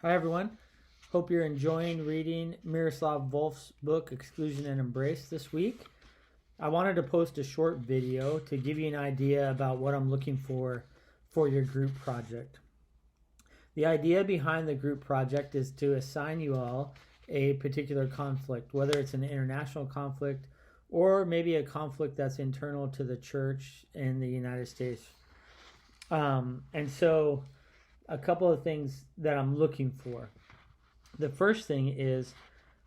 Hi, everyone. Hope you're enjoying reading Miroslav Volf's book, Exclusion and Embrace, this week. I wanted to post a short video to give you an idea about what I'm looking for your group project. The idea behind the group project is to assign you all a particular conflict, whether it's an international conflict or maybe a conflict that's internal to the church in the United States. And so a couple of things that I'm looking for. The first thing is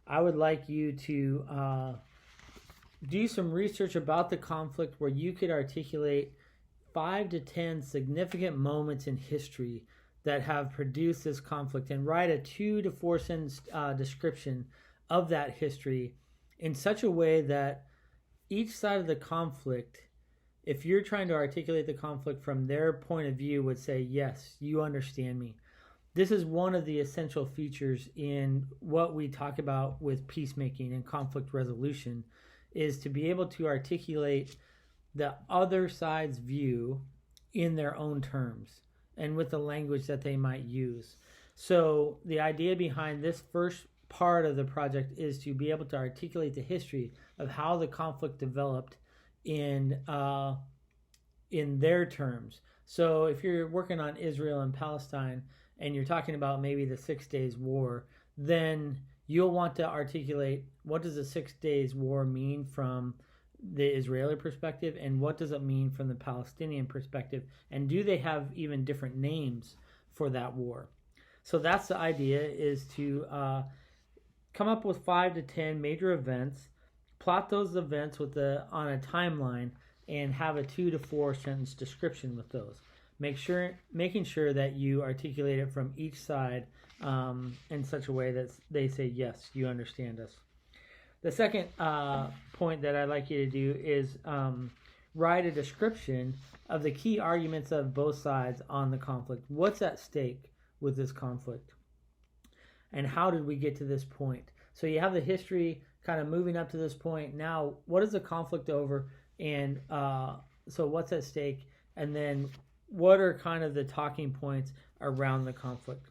I would like you to do some research about the conflict where you could articulate 5 to 10 significant moments in history that have produced this conflict and write a 2 to 4 sentence description of that history in such a way that each side of the conflict, if you're trying to articulate the conflict from their point of view, would say, yes, you understand me. This is one of the essential features in what we talk about with peacemaking and conflict resolution, is to be able to articulate the other side's view in their own terms and with the language that they might use. So the idea behind this first part of the project is to be able to articulate the history of how the conflict developed in their terms. So if you're working on Israel and Palestine and you're talking about maybe the 6 Days War, then you'll want to articulate what does the 6 Days War mean from the Israeli perspective and what does it mean from the Palestinian perspective, and do they have even different names for that war? So that's the idea, is to come up with 5 to 10 major events, plot those events on a timeline, and have a 2 to 4 sentence description with those. Making sure that you articulate it from each side in such a way that they say, yes, you understand us. The second point that I'd like you to do is write a description of the key arguments of both sides on the conflict. What's at stake with this conflict? And how did we get to this point? So you have the history kind of moving up to this point. Now, what is the conflict over? And so what's at stake? And then what are kind of the talking points around the conflict?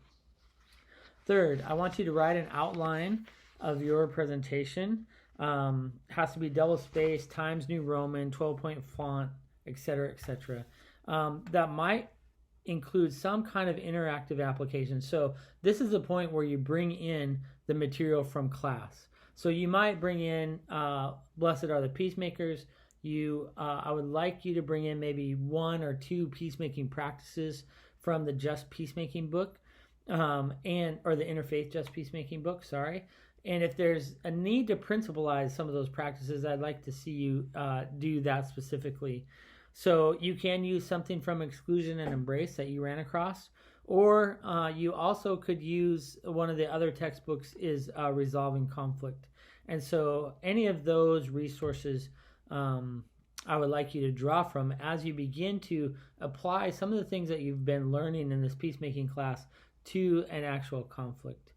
Third, I want you to write an outline of your presentation. Has to be double-spaced, Times New Roman, 12-point font, etc., etc. That might include some kind of interactive application. So this is the point where you bring in the material from class. So you might bring in Blessed Are the Peacemakers. I would like you to bring in maybe 1 or 2 peacemaking practices from the Just Peacemaking book, or the Interfaith Just Peacemaking book, sorry. And if there's a need to principalize some of those practices, I'd like to see you do that specifically. So you can use something from Exclusion and Embrace that you ran across, or you also could use one of the other textbooks is Resolving Conflict. And so any of those resources I would like you to draw from as you begin to apply some of the things that you've been learning in this peacemaking class to an actual conflict.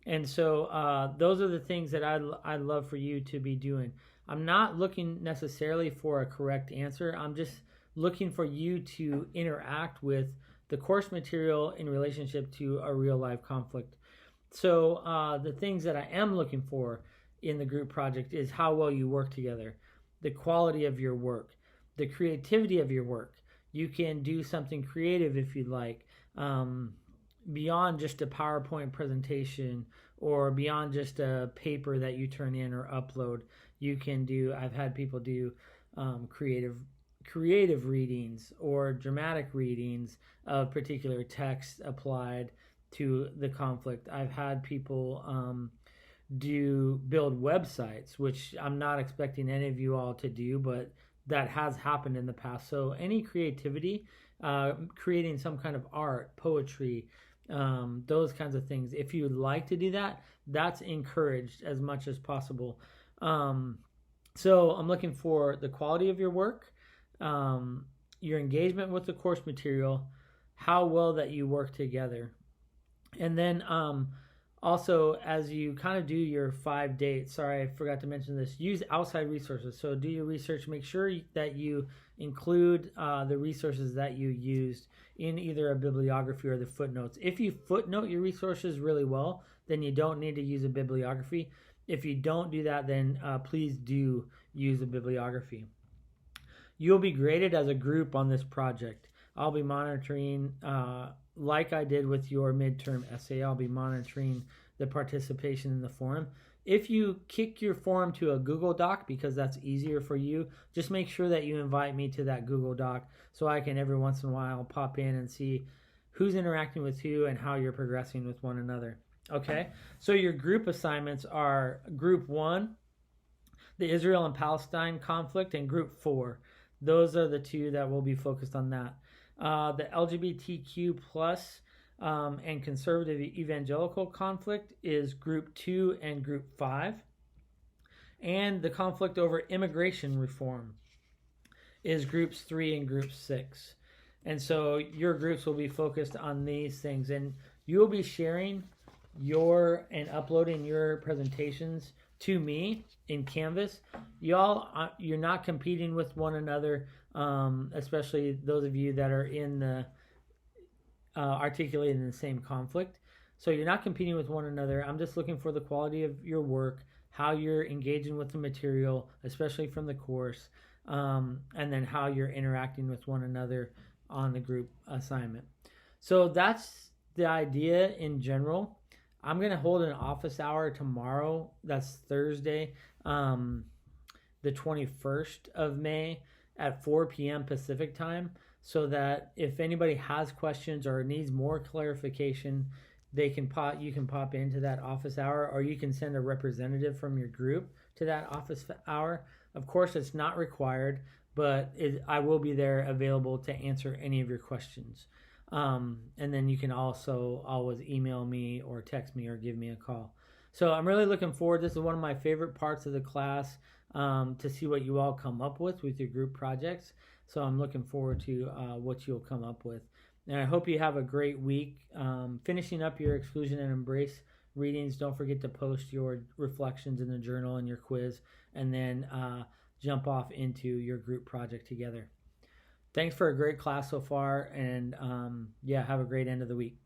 And so those are the things that I'd love for you to be doing. I'm not looking necessarily for a correct answer. I'm just looking for you to interact with the course material in relationship to a real life conflict. So the things that I am looking for in the group project is how well you work together, the quality of your work, the creativity of your work. You can do something creative if you'd like, beyond just a PowerPoint presentation or beyond just a paper that you turn in or upload. You can do, I've had people do creative readings or dramatic readings of particular text applied to the conflict. I've had people build websites, which I'm not expecting any of you all to do, but that has happened in the past. So any creativity, creating some kind of art, poetry, those kinds of things, if you would like to do that, that's encouraged as much as possible. So I'm looking for the quality of your work, your engagement with the course material, how well that you work together. And then Also, as you kind of do your 5 dates, sorry, I forgot to mention this, use outside resources. So do your research, make sure that you include the resources that you used in either a bibliography or the footnotes. If you footnote your resources really well, then you don't need to use a bibliography. If you don't do that, then please do use a bibliography. You'll be graded as a group on this project. I'll be monitoring, like I did with your midterm essay, I'll be monitoring the participation in the forum. If you kick your forum to a Google Doc, because that's easier for you, just make sure that you invite me to that Google Doc so I can every once in a while pop in and see who's interacting with who and how you're progressing with one another. Okay, so your group assignments are Group 1, the Israel and Palestine conflict, and Group 4. Those are the two that will be focused on that. The LGBTQ plus and conservative evangelical conflict is Group 2 and Group 5. And the conflict over immigration reform is Groups 3 and Group 6. And so your groups will be focused on these things. And you'll be sharing and uploading your presentations to me in Canvas. Y'all, you're not competing with one another, especially those of you that are in the articulating the same conflict. So you're not competing with one another. I'm just looking for the quality of your work, how you're engaging with the material, especially from the course, and then how you're interacting with one another on the group assignment. So that's the idea in general. I'm going to hold an office hour tomorrow. That's Thursday, the 21st of May at 4 p.m. Pacific time, so that if anybody has questions or needs more clarification, you can pop into that office hour, or you can send a representative from your group to that office hour. Of course, it's not required, but I will be there available to answer any of your questions. And then you can also always email me or text me or give me a call. So I'm really looking forward. This is one of my favorite parts of the class, to see what you all come up with your group projects. So I'm looking forward to what you'll come up with. And I hope you have a great week. Finishing up your Exclusion and Embrace readings, don't forget to post your reflections in the journal and your quiz, and then jump off into your group project together. Thanks for a great class so far, and have a great end of the week.